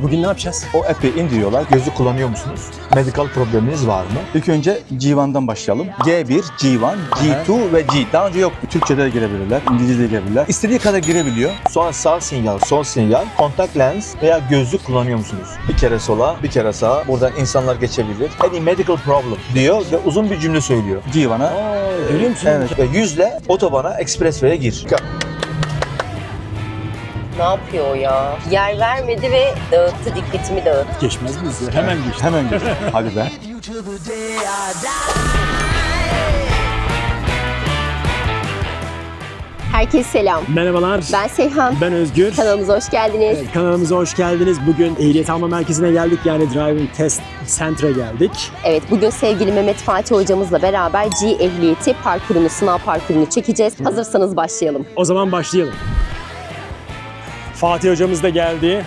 Bugün ne yapacağız? O app'i indiriyorlar. Gözü kullanıyor musunuz? Medical probleminiz var mı? İlk önce G1'dan başlayalım. G1, G1, G2 ve G. Daha önce yoktu. Türkçe'de de girebilirler, İngilizce'de de girebilirler. İstediği kadar girebiliyor. Sonra sağ sinyal, sol sinyal, kontak lens veya gözlük kullanıyor musunuz? Bir kere sola, bir kere sağa. Buradan insanlar geçebilir. Any medical problem diyor ve uzun bir cümle söylüyor. G1'a. Görüyor musun? Evet. Ve 100'le otobana, expressway'e gir. Ne yapıyor o ya? Yer vermedi ve dağıttı, dikkatimi dağıttı. Geçmez miyiz ya? Hemen geç. Hemen gir. Hadi be. Herkese selam. Merhabalar. Ben Seyhan. Ben Özgür. Kanalımıza hoş geldiniz. Evet, kanalımıza hoş geldiniz. Bugün ehliyet alma merkezine geldik. Yani Driving Test Center'a geldik. Evet, bugün sevgili Mehmet Fatih hocamızla beraber G ehliyeti parkurunu, sınav parkurunu çekeceğiz. Hazırsanız başlayalım. O zaman başlayalım. Fatih hocamız da geldi.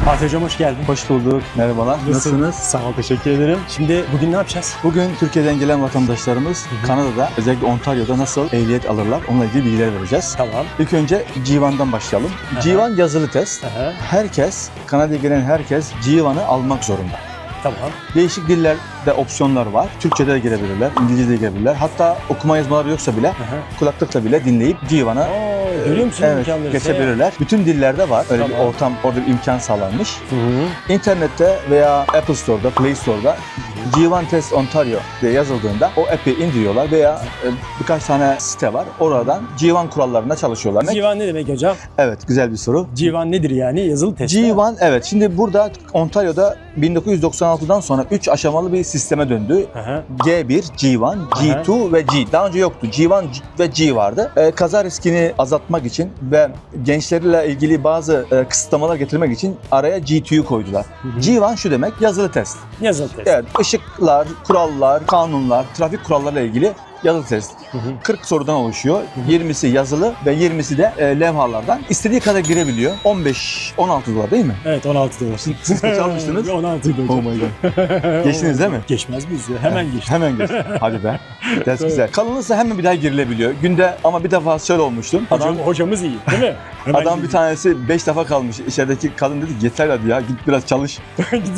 Fatih hocam hoş geldin. Hoş bulduk. Merhabalar. Nasılsınız? Sağ ol, teşekkür ederim. Şimdi bugün ne yapacağız? Bugün Türkiye'den gelen vatandaşlarımız Kanada'da, özellikle Ontario'da nasıl ehliyet alırlar, onunla ilgili bilgiler vereceğiz. Tamam. İlk önce G1'dan başlayalım. G1 yazılı test. Aha. Herkes, Kanada'ya gelen herkes G1'ı almak zorunda. Tamam. Değişik dillerde opsiyonlar var. Türkçe'de de girebilirler, İngilizce'de de girebilirler. Hatta okuma yazmaları yoksa bile kulaklıkla bile dinleyip G1'a Görüyor musun evet, imkanları? geçebilirler. Bütün dillerde var. Öyle Tamam. bir ortam, orada bir imkan sağlanmış. Hı-hı. İnternette veya Apple Store'da, Play Store'da G1 Test Ontario diye yazıldığında o app'i indiriyorlar veya birkaç tane site var. Oradan G1 kurallarına çalışıyorlar. G1 ne demek hocam? Evet, güzel bir soru. G1 nedir yani? Yazılı test. G1 evet. Şimdi burada Ontario'da 1996'dan sonra 3 aşamalı bir sisteme döndü. Aha. G1, G1, G2 ve G. Daha önce yoktu. G1 ve G vardı. Kaza riskini azaltmak için ve gençlerle ilgili bazı kısıtlamalar getirmek için araya G2'yu koydular. G1 şu demek, yazılı test. Yazılı test. Evet, ışıklar, kurallar, kanunlar, trafik kurallarıyla ilgili yazılı test. 40 sorudan oluşuyor. 20'si yazılı ve 20'si de levhalardan. İstediği kadar girebiliyor. 16 dolar değil mi? Evet, 16 dolar. Siz kaç almıştınız? 16 dolar. Oh my god. Geçtiniz değil mi? Geçmez miyiz ya? Hemen geç. Hemen geç. Hadi be. Ders güzel. Kalınırsa hemen bir daha girilebiliyor. Günde ama bir defa şöyle olmuştum. Hocamız iyi değil mi? Hemen Adam bir tanesi 5 defa kalmış. İçerideki kadın dedi yeter hadi ya git biraz çalış.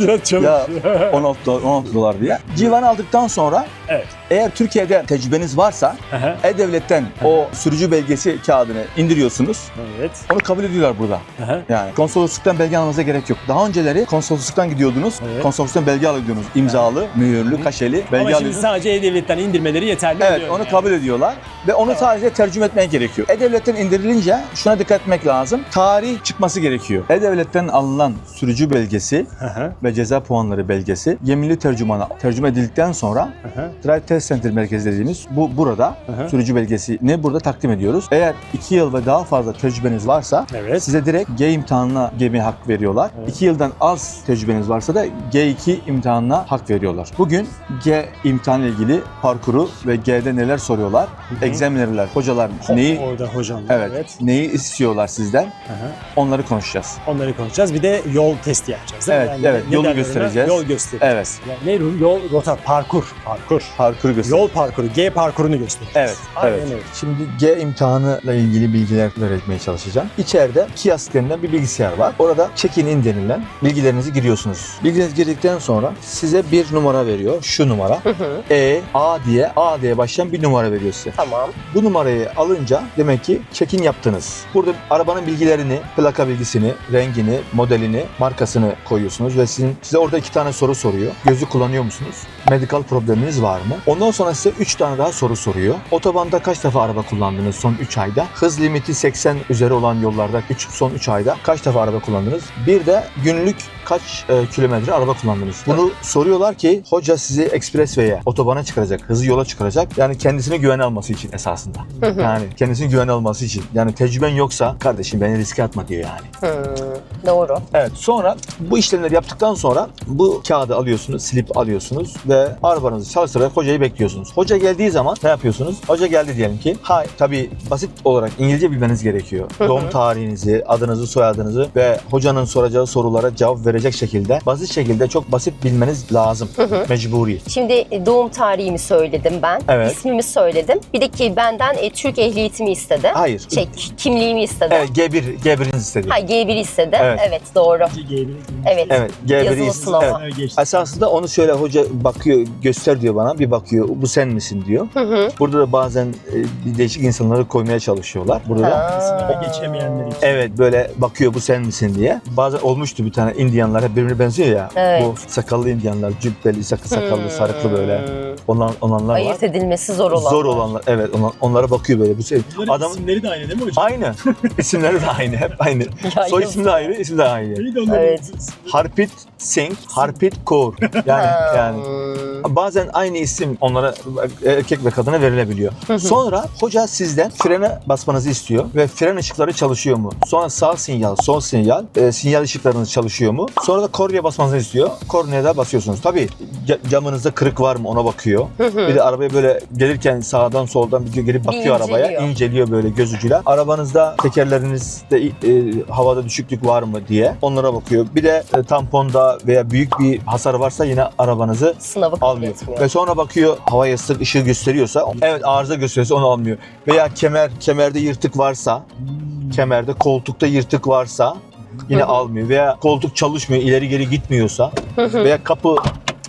biraz çalış. Ya 16 dolar diye. Civan aldıktan sonra Evet. eğer Türkiye'de tecrübeniz varsa Aha. E-Devlet'ten o sürücü belgesi kağıdını indiriyorsunuz. Evet. Onu kabul ediyorlar burada. Aha. Yani konsolosluktan belge almanıza gerek yok. Daha önceleri konsolosluktan gidiyordunuz. Evet. Konsolosluktan belge alıyordunuz. İmzalı, mühürlü, kaşeli belge Ama şimdi alıyordunuz. sadece E-Devlet'ten indirmeleri yeterli Evet, oluyor onu yani. kabul ediyorlar ve onu sadece tercüme etmeye gerekiyor. E-Devlet'ten indirilince şuna dikkat etmek lazım. Tarih çıkması gerekiyor. E-Devlet'ten alınan sürücü belgesi Aha. ve ceza puanları belgesi yeminli tercümana tercüme edildikten sonra Aha. Drive Test Center merkezi dediğimiz burada Aha. sürücü belgesini burada takdim ediyoruz. Eğer 2 yıl ve daha fazla tecrübeniz varsa Evet. size direkt G imtihanına girmeye hak veriyorlar. Evet. 2 yıldan az tecrübeniz varsa da G2 imtihanına hak veriyorlar. Bugün G imtihanı ile ilgili parkuru ve G'de neler soruyorlar? Examinerler, hocalar neyi Orada hocam. evet, neyi istiyorlar sizden? Aha. Onları konuşacağız. Onları konuşacağız. Bir de yol testi yapacağız. Değil mi? Evet, evet. ne Yolu derler ona? göstereceğiz. Yol göstereceğiz. Evet. Yani ne yol, rota, parkur. Parkuru göster. Yol parkuru, G parkurunu göstereceğiz. Evet, Aynen evet. öyle. Şimdi G imtihanıyla ilgili bilgiler öğretmeye çalışacağım. İçeride kiosk denilen bir bilgisayar var. Orada check-in denilen bilgilerinizi giriyorsunuz. Bilgilerinizi girdikten sonra size bir numara veriyor. Şu numara. A diye başlayan bir numara veriyor size. Tamam. Bu numarayı alınca demek ki check-in yaptınız. Burada arabanın bilgilerini, plaka bilgisini, rengini, modelini, markasını koyuyorsunuz ve size orada 2 tane soru soruyor. Gözü kullanıyor musunuz? Medical probleminiz var mı? Ondan sonra size 3 tane daha soru soruyor. Otobanda kaç defa araba kullandınız son 3 ayda? Hız limiti 80 üzeri olan yollarda son 3 ayda kaç defa araba kullandınız? Bir de günlük kaç kilometre araba kullandınız? Bunu soruyorlar ki hoca sizi expressway'e, otobana çıkaracak, hızlı yola çıkaracak. Yani kendisine güvene alması için esasında. Yani kendisine güvene alması için. Yani tecrüben yoksa kardeşim beni riske atma diyor yani. Doğru. Evet, sonra bu işlemleri yaptıktan sonra bu kağıdı alıyorsunuz, slip alıyorsunuz ve arabanızı çalıştırarak hocayı bekliyorsunuz. Hoca geldiği zaman ne yapıyorsunuz? Hoca geldi diyelim ki. Tabii basit olarak İngilizce bilmeniz gerekiyor. Doğum tarihinizi, adınızı, soyadınızı ve hocanın soracağı sorulara cevap verecek şekilde, basit şekilde çok basit bilmeniz lazım. Mecburi. Şimdi doğum tarihimi söyledim ben. Evet. İsmimi söyledim. Bir de ki benden Türk ehliyetimi istedi. Hayır. Kimliğimi istedi. Evet, G1'inizi istedi. G1 istedi. Evet. Evet. Evet, doğru. Evet. Evet. G1'i Yazılı sınava. Evet. Esasında onu şöyle hoca bakıyor, göster diyor bana. Bir bakıyor, bu sen misin diyor. Hı hı. Burada da bazen bir değişik insanları koymaya çalışıyorlar. Burada da. Ha. Geçemeyenler için. Evet, böyle bakıyor bu sen misin diye. Bazen olmuştu bir tane Indiyanlar hep birbirine benziyor ya. Evet. Bu sakallı Indiyanlar, cübbeli, sakallı, sarıklı böyle. Olanlar var. Ayırt edilmesi zor olanlar. Zor olanlar. Evet, onlara bakıyor böyle. Bu sen. Bunların Adamın isimleri de aynı değil mi hocam? aynı. İsimleri de aynı, hep aynı. Ya, Soy yazık. isim de aynı, isim de aynı. Neydi onların Evet. isimleri? Harpit Singh, Harpit Kaur. Yani Ha. yani bazen aynı isim onlara erkek ve kadına verilebiliyor. Sonra hoca sizden frene basmanızı istiyor ve fren ışıkları çalışıyor mu? Sonra sağ sinyal, sol sinyal, sinyal ışıklarınız çalışıyor mu? Sonra da kornaya basmanızı istiyor. Kornaya da basıyorsunuz. Tabii camınızda kırık var mı ona bakıyor. Bir de arabaya böyle gelirken sağdan soldan bir gelip bakıyor arabaya. inceliyor. İnceliyor böyle göz ucuyla. Arabanızda tekerlerinizde havada düşüklük var mı diye onlara bakıyor. Bir de tamponda veya büyük bir hasar varsa yine arabanızı Sınavı kabul almıyor. etmiyor. Ve sonra bakıyor hava yastık ışığı gösteriyorsa, evet arıza gösteriyorsa onu almıyor. Veya kemerde yırtık varsa, kemerde koltukta yırtık varsa yine almıyor. Veya koltuk çalışmıyor, ileri geri gitmiyorsa veya kapı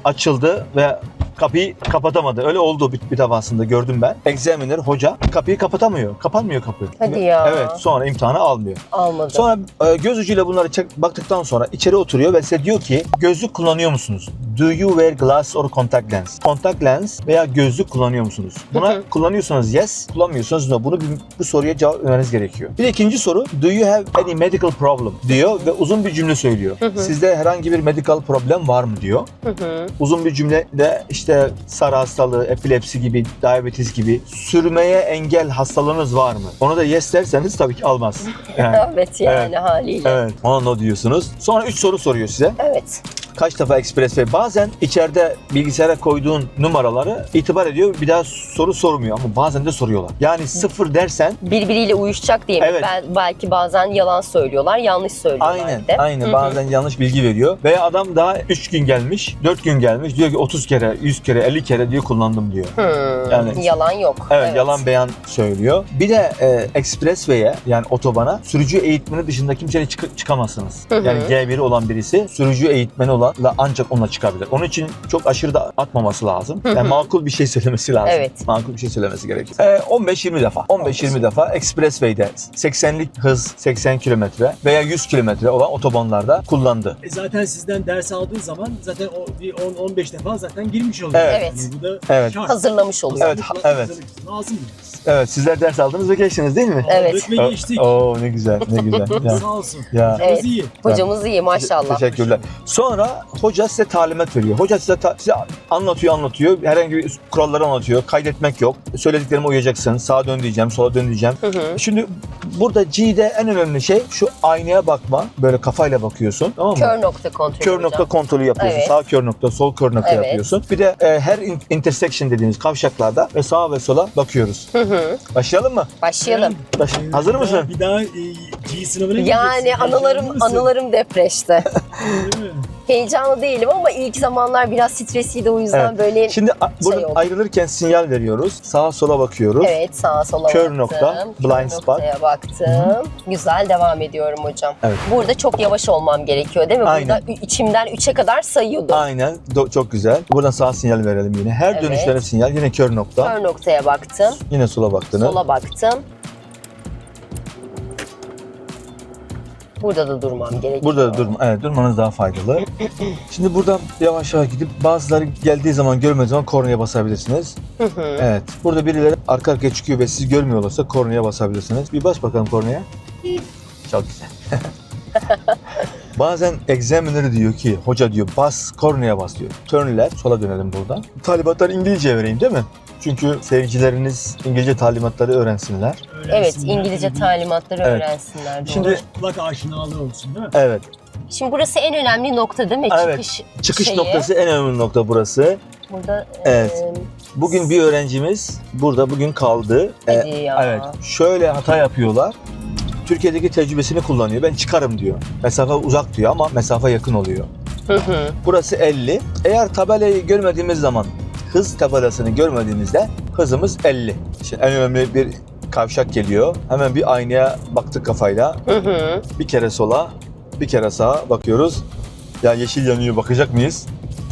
açıldı ve kapıyı kapatamadı. Öyle oldu bir defasında gördüm ben. Examiner hoca kapıyı kapatamıyor. Kapanmıyor kapı. Hadi ya. Evet, sonra imtihanı almıyor. Almadı. Sonra göz ucuyla bunları baktıktan sonra içeri oturuyor ve size diyor ki gözlük kullanıyor musunuz? Do you wear glass or contact lens? Contact lens veya gözlük kullanıyor musunuz? Buna kullanıyorsanız yes, kullanmıyorsanız no. Bu soruya cevap vermeniz gerekiyor. Bir de ikinci soru, do you have any medical problem diyor ve uzun bir cümle söylüyor. Sizde herhangi bir medical problem var mı diyor. Uzun bir cümlede işte sarı hastalığı, epilepsi gibi, diabetes gibi sürmeye engel hastalığınız var mı? Ona da yes derseniz tabii ki almaz. Yani, Evet yani haliyle. evet. Ona no diyorsunuz. Sonra 3 soru soruyor size. Evet. Kaç defa Express ve bazen içeride bilgisayara koyduğun numaraları itibar ediyor. Bir daha soru sormuyor ama bazen de soruyorlar. Yani 0 dersen Birbiriyle uyuşacak diye mi? Evet. Belki bazen yalan söylüyorlar, yanlış söylüyorlar aynen bir de. aynen bazen yanlış bilgi veriyor. Veya adam daha 3 gün gelmiş, 4 gün gelmiş. Diyor ki 30 kere, 100 kere, 50 kere diyor kullandım diyor. Yani- Yalan yok. Evet, yalan beyan söylüyor. Bir de Expressway'e yani otobana sürücü eğitmeni dışında kimseyle çıkamazsınız. Yani G1'i olan birisi sürücü eğitmeni olanla ancak onunla çıkabilir. Onun için çok aşırı da atmaması lazım. Yani makul bir şey söylemesi lazım. Evet. Makul bir şey söylemesi gerekiyor. 15-20 defa. 15-20 defa Expressway'de 80'lik hız 80 kilometre veya 100 kilometre olan otobanlarda kullandı. Zaten sizden ders aldığı zaman zaten o bir 10-15 defa zaten girmiş oluyor. Evet. Evet. Yani bu da Evet. şart. Hazırlamış oluyor. Evet, evet. Lazım biraz. Evet, sizler ders aldınız ve geçtiniz değil mi? Evet. Aldık ve geçtik. Oo, ne güzel, ne güzel. Ya. Sağ olsun. Ya. Hocamız Evet. iyi. Hocamız iyi maşallah. Teşekkürler. Sonra hoca size talimat veriyor. Hoca size anlatıyor. Herhangi bir kuralları anlatıyor. Kaydetmek yok. Söylediklerime uyacaksın. Sağa dön diyeceğim, sola dön diyeceğim. Şimdi burada G'de en önemli şey şu aynaya bakma. Böyle kafayla bakıyorsun. Tamam mı? Kör nokta kontrolü Kör hocam. nokta kontrolü yapıyorsun. Evet. Sağ kör nokta, sol kör nokta Evet. yapıyorsun. Bir de her intersection dediğimiz kavşaklarda ve sağa ve sola bakıyoruz. Başlayalım mı? Başlayalım. Hazır mısın? Bir daha G sınavına Yani gireceksin. anılarım Heyecanlı mısın? anılarım depreşte. Değil mi? Heyecanlı değilim ama ilk zamanlar biraz stresliydi o yüzden Evet. böyle Şimdi burada oldu. ayrılırken sinyal veriyoruz. Sağa sola bakıyoruz. evet sağa sola Kör baktım. nokta, Kör blind spot. noktaya baktım. Güzel devam ediyorum hocam. Evet. Burada çok yavaş olmam gerekiyor değil mi? Aynen. Burada içimden 3'e kadar sayıyordum. Aynen. Çok güzel. Buradan sağ sinyal verelim yine. Her Evet. dönüşte sinyal. Yine kör nokta. Kör noktaya baktım. Yine sola baktınız. Sola baktım. Burada da durmam gerekiyor. Burada da durmanız daha faydalı. Şimdi buradan yavaş yavaş gidip bazıları geldiği zaman görmediği zaman kornaya basabilirsiniz. Evet. Burada birileri arka arkaya çıkıyor ve siz görmüyorlarsa kornaya basabilirsiniz. Bir bas bakalım kornaya. Çok güzel. Bazen examiner diyor ki, hoca diyor bas, kornaya bas diyor. Turn left, sola dönelim buradan. Talimatları İngilizce vereyim değil mi? Çünkü seyircileriniz İngilizce talimatları öğrensinler. Evet, Öğrensinler. İngilizce talimatları Evet. öğrensinler. Doğru. Şimdi Kulak aşinalığı olsun değil mi? evet, Şimdi burası en önemli nokta değil mi? Evet. çıkış şeyi. noktası en önemli nokta burası. Burada Evet. Bugün bir öğrencimiz burada bugün kaldı. hadi ya. Evet, şöyle hata yapıyorlar. Türkiye'deki tecrübesini kullanıyor. Ben çıkarım diyor. Mesafe uzak diyor ama mesafe yakın oluyor. Burası 50. Eğer tabelayı görmediğimiz zaman, hız tabelasını görmediğimizde hızımız 50. Şimdi en önemli bir kavşak geliyor. Hemen bir aynaya baktık kafayla. Bir kere sola, Bir kere sağa bakıyoruz. Ya yeşil yanıyor, bakacak mıyız?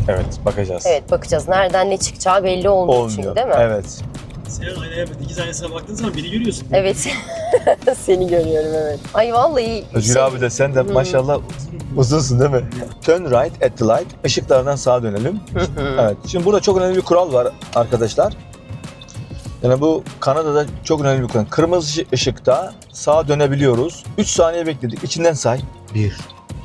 Evet, bakacağız. Evet, bakacağız. Nereden ne çıkacağı belli olmuyor çünkü, değil mi? Evet. Sen aynaya, dikiz aynasına baktığın zaman beni görüyorsun. Evet. Seni görüyorum, evet. Ay vallahi Özgür abi de sen de maşallah uzunsun değil mi? Turn right at the light. Işıklardan sağa dönelim. Evet. Şimdi burada çok önemli bir kural var arkadaşlar. Yani bu Kanada'da çok önemli bir kural. Kırmızı ışıkta sağa dönebiliyoruz. 3 saniye bekledik. İçinden say. 1,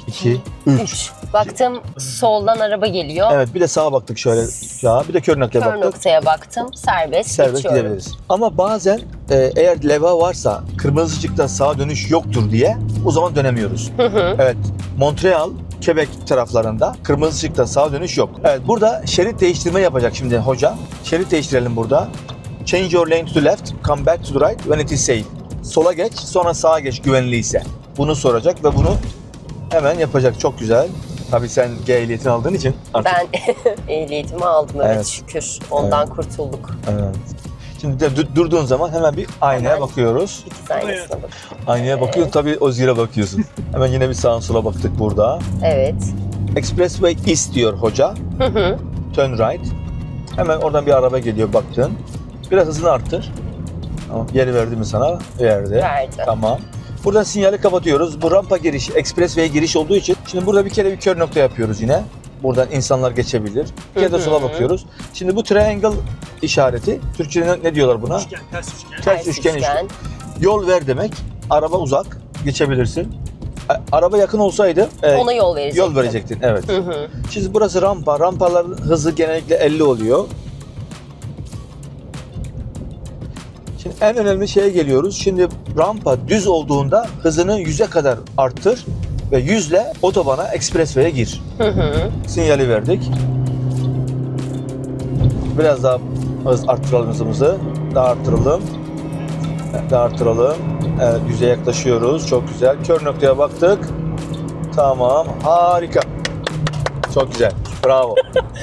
2, 3. 3. Baktım soldan araba geliyor. Evet, bir de sağa baktık şöyle. Bir de kör noktaya Kör baktık. noktaya baktım. Serbest geçiyorum. Gidebiliriz. Ama bazen eğer levha varsa kırmızı ışıkta sağa dönüş yoktur diye o zaman dönemiyoruz. Evet, Montreal, Quebec taraflarında kırmızı ışıkta sağa dönüş yok. Evet, burada şerit değiştirme yapacak şimdi hoca. Şerit değiştirelim burada. Change your lane to the left, come back to the right when it is safe. Sola geç, sonra sağa geç güvenliyse. Bunu soracak ve bunu hemen yapacak. Çok güzel. Tabii sen G ehliyetini aldığın için artık... Ben ehliyetimi aldım, evet, Evet. şükür. Ondan kurtulduk. Evet. Şimdi de durduğun zaman hemen bir aynaya Hemen. bakıyoruz. İkiz aynasına bak. Aynaya bakıyorsun, tabii Özgür'e bakıyorsun. Hemen yine bir sağa sola baktık burada. Evet. Expressway East diyor hoca. Turn right. Hemen oradan bir araba geliyor, baktın. Biraz hızını arttır. Tamam. Yeri verdi mi sana? Verdi. Verdi. Tamam. Buradan sinyali kapatıyoruz. Bu rampa girişi, expressway giriş olduğu için şimdi burada bir kere bir kör nokta yapıyoruz yine. Buradan insanlar geçebilir. Bir kere de sola bakıyoruz. Şimdi bu triangle işareti, Türkçe'de ne diyorlar buna? Üçgen, ters üçgen. Ters üçgen işte. Yol ver demek. Araba uzak, geçebilirsin. Araba yakın olsaydı Ona yol verecektim. yol verecektin. Evet. Şimdi burası rampa. Rampaların hızı genellikle 50 oluyor. Şimdi en önemli şeye geliyoruz. Şimdi rampa düz olduğunda hızını 100'e kadar arttır ve 100 ile otobana, expressway'e gir. Sinyali verdik. Biraz daha hız arttıralım hızımızı. Daha arttıralım. Daha arttıralım. Evet, 100'e yaklaşıyoruz. Çok güzel. Kör noktaya baktık. Tamam. Harika. Çok güzel. Bravo.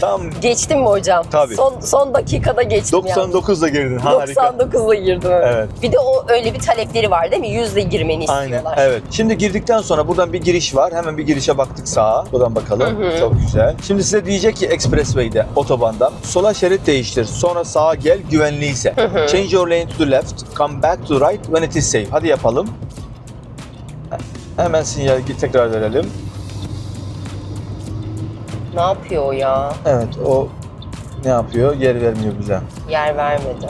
Tam Geçtim mi hocam? Tabii. Son dakikada geçtim 99'da girdin. yani. Harika. 99'da girdim. Evet. Bir de o öyle bir talepleri var değil mi? 100'le girmeni Aynen. istiyorlar. Evet. Şimdi girdikten sonra buradan bir giriş var. Hemen bir girişe baktık sağa. Buradan bakalım. Çok güzel. Şimdi size diyecek ki Expressway'de, otobandan sola şerit değiştir. Sonra sağa gel güvenliyse. Change your lane to the left. Come back to the right when it is safe. Hadi yapalım. Hemen sinyal tekrar verelim. Ne yapıyor o ya? Evet, o ne yapıyor? Yer vermiyor bize. Yer vermedi.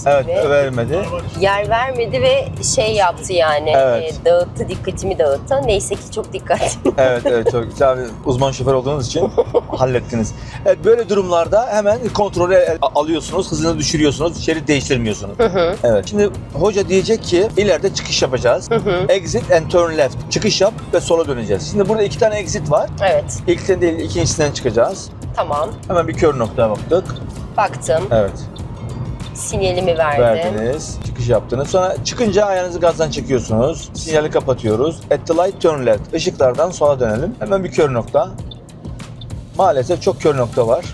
Evet, Ve- vermedi. Yer vermedi ve şey yaptı yani. Evet. Dağıttı, dikkatimi dağıttı. Neyse ki çok dikkatli. Evet, çok tabii uzman şoför olduğunuz için hallettiniz. Evet, böyle durumlarda hemen kontrolü alıyorsunuz, hızını düşürüyorsunuz, şerit değiştirmiyorsunuz. Evet. Şimdi hoca diyecek ki ileride çıkış yapacağız. Exit and turn left. Çıkış yap ve sola döneceğiz. Şimdi burada 2 tane exit var. Evet. İlkten değil, ikincisinden çıkacağız. Tamam. Hemen bir kör noktaya baktık. Baktım. Evet. Sinyalimi verdim. Verdiniz. Çıkış yaptınız. Sonra çıkınca ayağınızı gazdan çekiyorsunuz. Sinyali kapatıyoruz. At the light turn left. Işıklardan sola dönelim. Hemen bir kör nokta. Maalesef çok kör nokta var.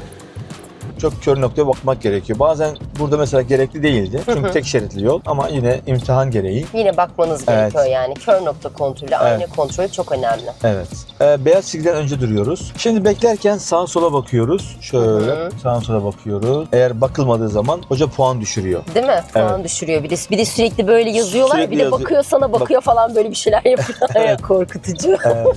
Çok kör noktaya bakmak gerekiyor. Bazen burada mesela gerekli değildi. Çünkü tek şeritli yol ama yine imtihan gereği. Yine bakmanız Evet. gerekiyor yani. Kör nokta kontrolü, ayna kontrolü çok önemli. Evet. Beyaz çizgiden önce duruyoruz. Şimdi beklerken sağa sola bakıyoruz. Şöyle sağa sola bakıyoruz. Eğer bakılmadığı zaman hoca puan düşürüyor. Değil mi? Puan düşürüyor. Bir de sürekli böyle yazıyorlar. Sürekli bir de yazıyor. bakıyor sana bakıyor falan böyle bir şeyler yapıyor. Korkutucu.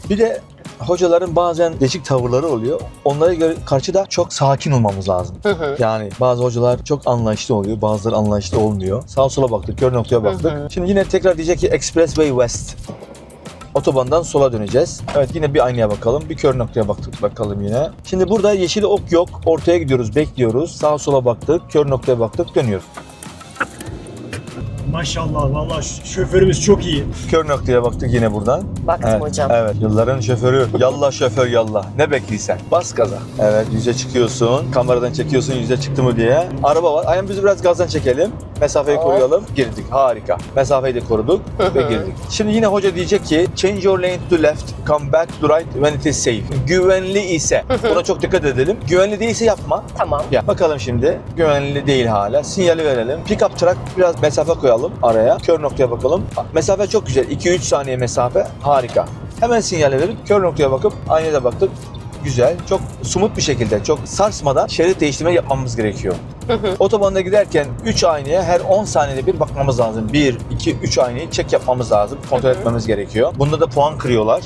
Bir de hocaların bazen değişik tavırları oluyor. Onlara göre karşı da çok sakin olmamız lazım. Yani bazı hocalar çok anlayışlı oluyor, bazıları anlayışlı olmuyor. Sağa sola baktık, kör noktaya baktık. Şimdi yine tekrar diyecek ki Expressway West. Otobandan sola döneceğiz. Evet, yine bir aynaya bakalım. Bir kör noktaya baktık bakalım yine. Şimdi burada yeşil ok yok. Ortaya gidiyoruz, bekliyoruz. Sağa sola baktık, kör noktaya baktık, dönüyoruz. Maşallah vallahi şoförümüz çok iyi. Kör noktaya baktık yine buradan. Baktım Evet, hocam. evet. Yılların şoförü. Yallah şoför yallah. Ne bekliysen. Bas gaza. Evet, yüze çıkıyorsun. Kameradan çekiyorsun yüze çıktı mı diye. Araba var. Ayağımızı biraz gazdan çekelim. Mesafeyi koruyalım. Girdik. Harika. Mesafeyi de koruduk ve girdik. Şimdi yine hoca diyecek ki change your lane to the left. Come back to the right when it is safe. Güvenli ise. Buna çok dikkat edelim. Güvenli değilse yapma. Tamam. Ya bakalım şimdi. Güvenli değil hala. Sinyali verelim. Pick up truck biraz mesafe koyalım araya. Kör noktaya bakalım. Mesafe çok güzel. 2-3 saniye mesafe. Harika. Hemen sinyali verip kör noktaya bakıp aynaya da baktık. Güzel, çok smooth bir şekilde, çok sarsmadan şerit değiştirme yapmamız gerekiyor. Otobanda giderken 3 aynaya her 10 saniyede bir bakmamız lazım. 1, 2, 3 aynayı check yapmamız lazım. Kontrol etmemiz gerekiyor. Bunda da puan kırıyorlar.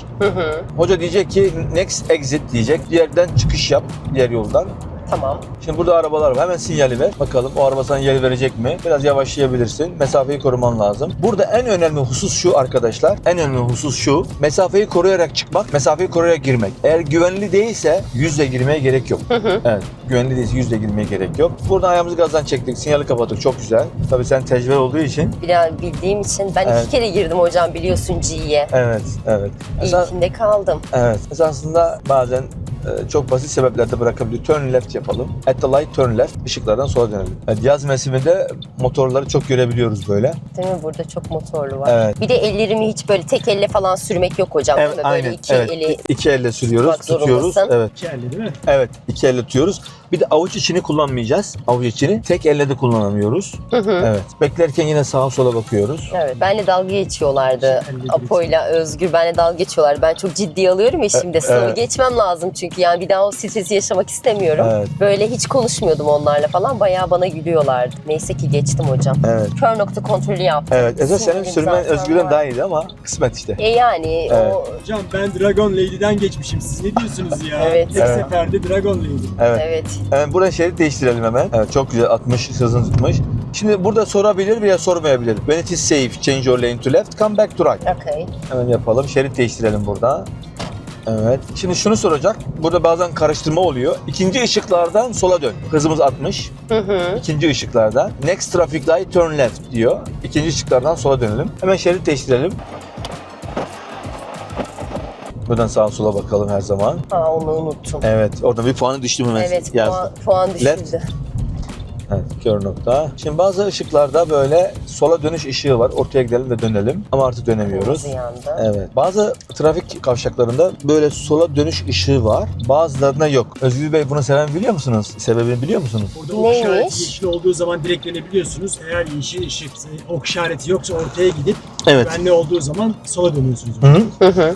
Hoca diyecek ki next exit diyecek. Diğerden çıkış yap, diğer yoldan. Tamam. Şimdi burada arabalar var. Hemen sinyali ver. Bakalım o araba sana sinyali verecek mi? Biraz yavaşlayabilirsin. Mesafeyi koruman lazım. Burada en önemli husus şu arkadaşlar. En önemli husus şu. Mesafeyi koruyarak çıkmak, mesafeyi koruyarak girmek. Eğer güvenli değilse yüzle girmeye gerek yok. Evet. Güvenli değilse yüzle girmeye gerek yok. Buradan ayağımızı gazdan çektik. Sinyali kapattık. Çok güzel. Tabii sen tecrübe olduğu için. Biraz bildiğim için ben Evet. 2 kere girdim hocam biliyorsun G'ye. Evet. Evet. Mesela, İlkinde kaldım. evet. Esasında bazen çok basit sebeplerde bırakabiliyor. Turn left yapalım. At the light turn left. Işıklardan sola dönelim. Evet, yaz mevsiminde motorları çok görebiliyoruz böyle. Değil mi? Burada çok motorlu var. Evet. Bir de ellerimi hiç böyle tek elle falan sürmek yok hocam. Evet, değil mi? Böyle aynen. iki Evet. eli İki elle sürüyoruz, tutmak tutuyoruz. zorundasın. Evet. İki elle değil mi? Evet, iki elle tutuyoruz. Bir de avuç içini kullanmayacağız. Avuç içini tek elle de kullanamıyoruz. Evet. Beklerken yine sağa sola bakıyoruz. Evet, benle dalga geçiyorlardı. Elle Apo'yla Özgür benle dalga geçiyorlar. Ben çok ciddiye alıyorum ya şimdi. Sınavı evet. geçmem lazım çünkü yani bir daha o stresi yaşamak istemiyorum. Evet. Böyle hiç konuşmuyordum onlarla falan. Bayağı bana gülüyorlardı. Neyse ki geçtim hocam. Evet. Kör nokta kontrolü yaptım. Evet. Esas senin Sinirim sürmen zaten Özgür'den var. daha iyiydi ama kısmet işte. Yani Evet. o... Hocam ben Dragon Lady'den geçmişim. Siz ne diyorsunuz ya? Evet. Tek Evet. seferde Dragon Lady. Evet. Evet. Hemen buradan şerit değiştirelim hemen. Evet, çok güzel 60 hızını tutmuş. Şimdi burada sorabilir veya sormayabilir. When it is safe, change your lane to left, come back to right. Okay. Hemen yapalım. Şerit değiştirelim burada. Evet. Şimdi şunu soracak. Burada bazen karıştırma oluyor. İkinci ışıklardan sola dön. Hızımız 60. İkinci ışıklardan. Next traffic light turn left diyor. İkinci ışıklardan sola dönelim. Hemen şerit değiştirelim. Buradan sağa sola bakalım her zaman. Aa onu unuttum. Evet. Orada bir puanı düştü mü mesela? Evet Yazdı. puan düşürdü. Left. Evet, kör nokta. Şimdi bazı ışıklarda böyle sola dönüş ışığı var. Ortaya gidelim ve dönelim. Ama artık dönemiyoruz. Kırmızı yandı. Evet. Bazı trafik kavşaklarında böyle sola dönüş ışığı var. Bazılarında yok. Özgür Bey bunu seven biliyor musunuz? Sebebini biliyor musunuz? Orada ok Neymiş? işareti yeşil olduğu zaman direkt dönebiliyorsunuz. Eğer yeşil ışık, ok işareti yoksa ortaya gidip Evet. güvenli olduğu zaman sola dönüyorsunuz. Hı.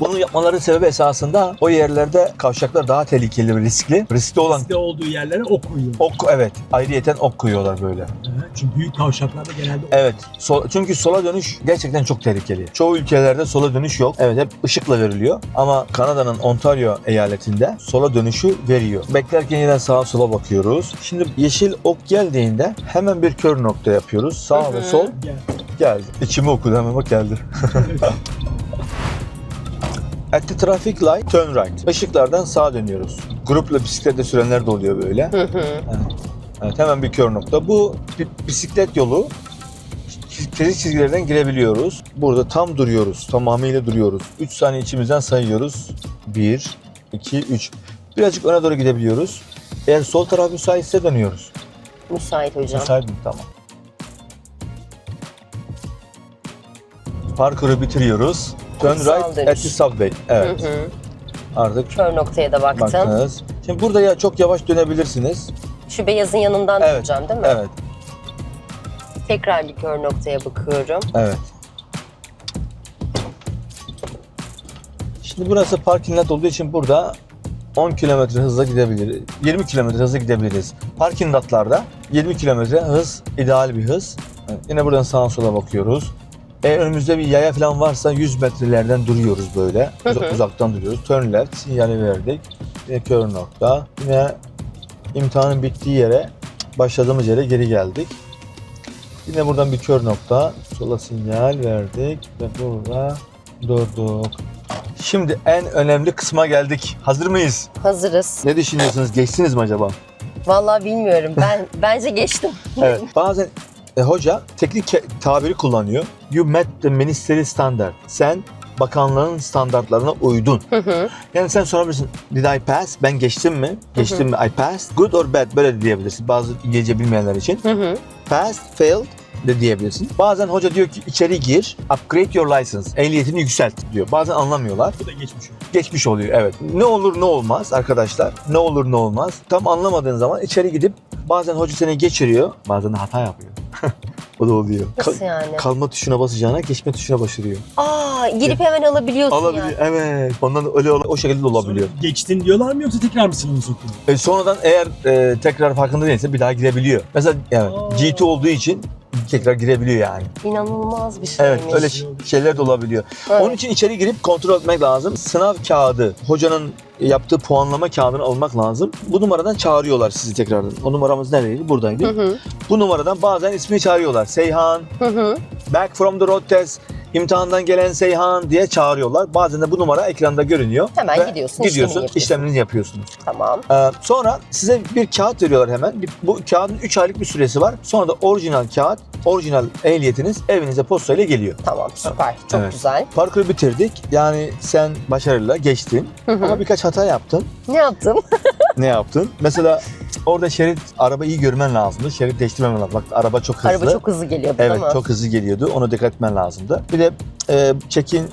Bunu yapmaların sebebi esasında o yerlerde kavşaklar daha tehlikeli ve riskli. Riskli olan Riskli olduğu yerlere ok koyuyor. ok, evet. Ayrıyeten ok koyuyorlar böyle. Çünkü büyük kavşaklarda genelde ok. Evet. Çünkü sola dönüş gerçekten çok tehlikeli. Çoğu ülkelerde sola dönüş yok. Evet, hep ışıkla veriliyor. Ama Kanada'nın Ontario eyaletinde sola dönüşü veriyor. Beklerken yine sağa sola bakıyoruz. Şimdi yeşil ok geldiğinde hemen bir kör nokta yapıyoruz. Sağ ve sol Gel. geldi. İçimi okudu, hemen bak geldi. At the traffic light, turn right. Işıklardan sağa dönüyoruz. Grupla bisikletle sürenler de oluyor böyle. Evet, hemen bir kör nokta. Bu bisiklet yolu. Çizik çizgilerden girebiliyoruz. Burada tam duruyoruz. Tamamıyla duruyoruz. 3 saniye içimizden sayıyoruz. 1, 2, 3. Birazcık öne doğru gidebiliyoruz. Eğer sol taraf müsaitse dönüyoruz. Müsait hocam. Müsait mi? Tamam. Parkuru bitiriyoruz. Turn Sağ right dönüş. at the subway. Evet. Artık Kör noktaya da baktım. baktınız. Şimdi burada ya çok yavaş dönebilirsiniz. Şu beyazın yanından Evet. döneceğim değil mi? Evet. Tekrar bir kör noktaya bakıyorum. Evet. Şimdi burası parking lot olduğu için burada 10 km hızla gidebiliriz. 20 km hızla gidebiliriz. Parking lotlarda 20 km hız ideal bir hız. Evet, yine buradan sağa sola bakıyoruz. Eğer önümüzde bir yaya falan varsa 100 metrelerden duruyoruz böyle. Uzaktan duruyoruz. Turn left sinyali verdik. Yine kör nokta. Yine imtihanın bittiği yere, başladığımız yere geri geldik. Yine buradan bir kör nokta. Sola sinyal verdik ve burada durduk. Şimdi en önemli kısma geldik. Hazır mıyız? Hazırız. Ne düşünüyorsunuz? Geçtiniz mi acaba? Vallahi bilmiyorum. Bence geçtim. Evet. Bazen hoca teknik tabiri kullanıyor. You met the ministry standard. Sen bakanlığın standartlarına uydun. Yani sen sorabilirsin. Did I pass? Ben geçtim mi? Geçtim mi? I passed. Good or bad? Böyle de diyebilirsin. Bazı İngilizce bilmeyenler için. Passed, failed de diyebilirsin. Bazen hoca diyor ki içeri gir, upgrade your license. Ehliyetini yükselt diyor. Bazen anlamıyorlar. Bu da geçmiş oluyor. Geçmiş oluyor, evet. Ne olur ne olmaz arkadaşlar. Ne olur ne olmaz. Tam anlamadığın zaman içeri gidip bazen hoca seni geçiriyor. Bazen de hata yapıyor. O da oluyor. Nasıl yani? Kalma tuşuna basacağına geçme tuşuna başlıyor. Girip hemen alabiliyorsun Alabiliyor. yani. Evet. Ondan öyle o şekilde de olabiliyor. Geçtin diyorlar mı yoksa tekrar mı sınavı sokuyor? Sonradan eğer tekrar farkında değilse bir daha girebiliyor. Mesela evet, G2 olduğu için tekrar girebiliyor yani. İnanılmaz bir şeymiş. Evet, öyle şeyler de olabiliyor. Evet. Onun için içeri girip kontrol etmek lazım. Sınav kağıdı, hocanın yaptığı puanlama kağıdını almak lazım. Bu numaradan çağırıyorlar sizi tekrardan. O numaramız neredeydi? Buradaydı. Hı. Bu numaradan bazen ismini çağırıyorlar. Seyhan, Hı. back from the road test, imtihandan gelen Seyhan diye çağırıyorlar. Bazen de bu numara ekranda görünüyor. Hemen Ve gidiyorsun, işlemini yapıyorsunuz. Tamam. Sonra size bir kağıt veriyorlar hemen. Bu kağıdın 3 aylık bir süresi var. Sonra da orijinal kağıt, orijinal ehliyetiniz evinize postayla geliyor. Tamam, süper. Çok Evet. güzel. Parkuru bitirdik. Yani sen başarıyla geçtin. Hı hı. Ama birkaç hata yaptın. Ne yaptım? Ne yaptın? Mesela orada araba iyi görmen lazımdı. Şerit değiştirmemen lazım. Bak araba çok hızlı. Araba çok hızlı geliyordu Evet, değil mi? çok hızlı geliyordu. Ona dikkat etmen lazımdı. Bir de check-in,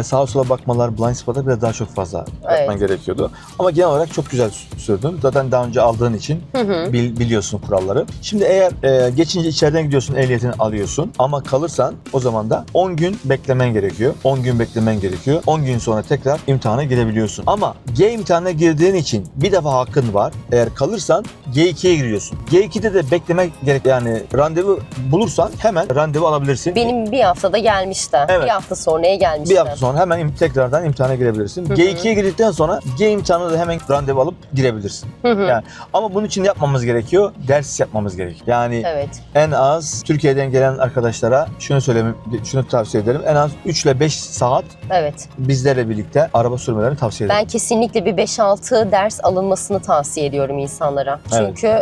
sağa sola bakmalar, blind spot'a biraz daha çok fazla yapman gerekiyordu. Ama genel olarak çok güzel sürdün. Zaten daha önce aldığın için Hı. biliyorsun kuralları. Şimdi eğer geçince içeriden gidiyorsun, ehliyetini alıyorsun ama kalırsan o zaman da 10 gün beklemen gerekiyor. 10 gün beklemen gerekiyor. 10 gün sonra tekrar imtihana girebiliyorsun. Ama G imtihanına girdiğin için bir defa hakkın var. Eğer kalırsan G2'ye giriyorsun. G2'de de beklemek gerek. Yani randevu bulursan hemen randevu alabilirsin. Benim bir haftada gelmişti. Evet. Bir hafta sonraya gelmişti. Bir hafta sonra hemen tekrardan imtihana girebilirsin. Hı hı. G2'ye girdikten sonra G imtihanına da hemen randevu alıp girebilirsin. Hı. Yani ama bunun için yapmamız gerekiyor. Ders yapmamız gerekiyor. Yani Evet. en az Türkiye'den gelen arkadaşlara şunu tavsiye ederim. En az 3 ile 5 saat Evet. bizlerle birlikte araba sürmelerini tavsiye ederim. Ben kesinlikle bir 5-6 ders alınmasını tavsiye ediyorum insanlara. Evet. Çünkü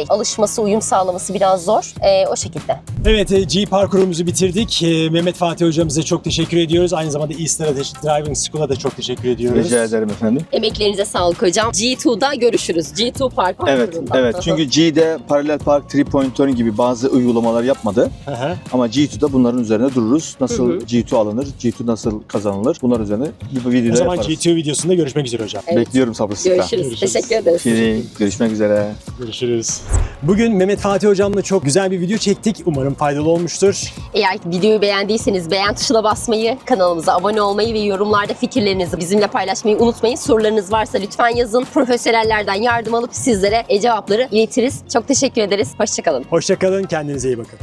alışması, uyum sağlaması biraz zor. O şekilde. Evet, G parkurumuzu bitirdik. Mehmet Fatih hocamıza çok teşekkür ediyoruz. Aynı zamanda E-Strategy Driving School'a da çok teşekkür ediyoruz. Rica ederim efendim. Emeklerinize sağlık hocam. G2'da görüşürüz. G2 parkurunda. Evet. Çünkü G'de Parallel Park 3.0 gibi bazı uygulamalar yapmadı. Hı hı. Ama G2'da bunların üzerine dururuz. Nasıl Hı hı. G2 alınır, G2 nasıl kazanılır? Bunlar üzerine bir O video zaman yaparız. G2 videosunda görüşmek üzere hocam. Evet. Bekliyorum sabırsızlıkla. Görüşürüz. Teşekkür ederiz. Görüşmek üzere. Görüşürüz. Bugün Mehmet Fatih hocamla çok güzel bir video çektik. Umarım faydalı olmuştur. Eğer videoyu beğendiyseniz beğen tuşuna basmayı, kanalımıza abone olmayı ve yorumlarda fikirlerinizi bizimle paylaşmayı unutmayın. Sorularınız varsa lütfen yazın. Profesyonellerden yardım alıp sizlere cevapları iletiriz. Çok teşekkür ederiz. Hoşçakalın. Hoşça kalın, kendinize iyi bakın.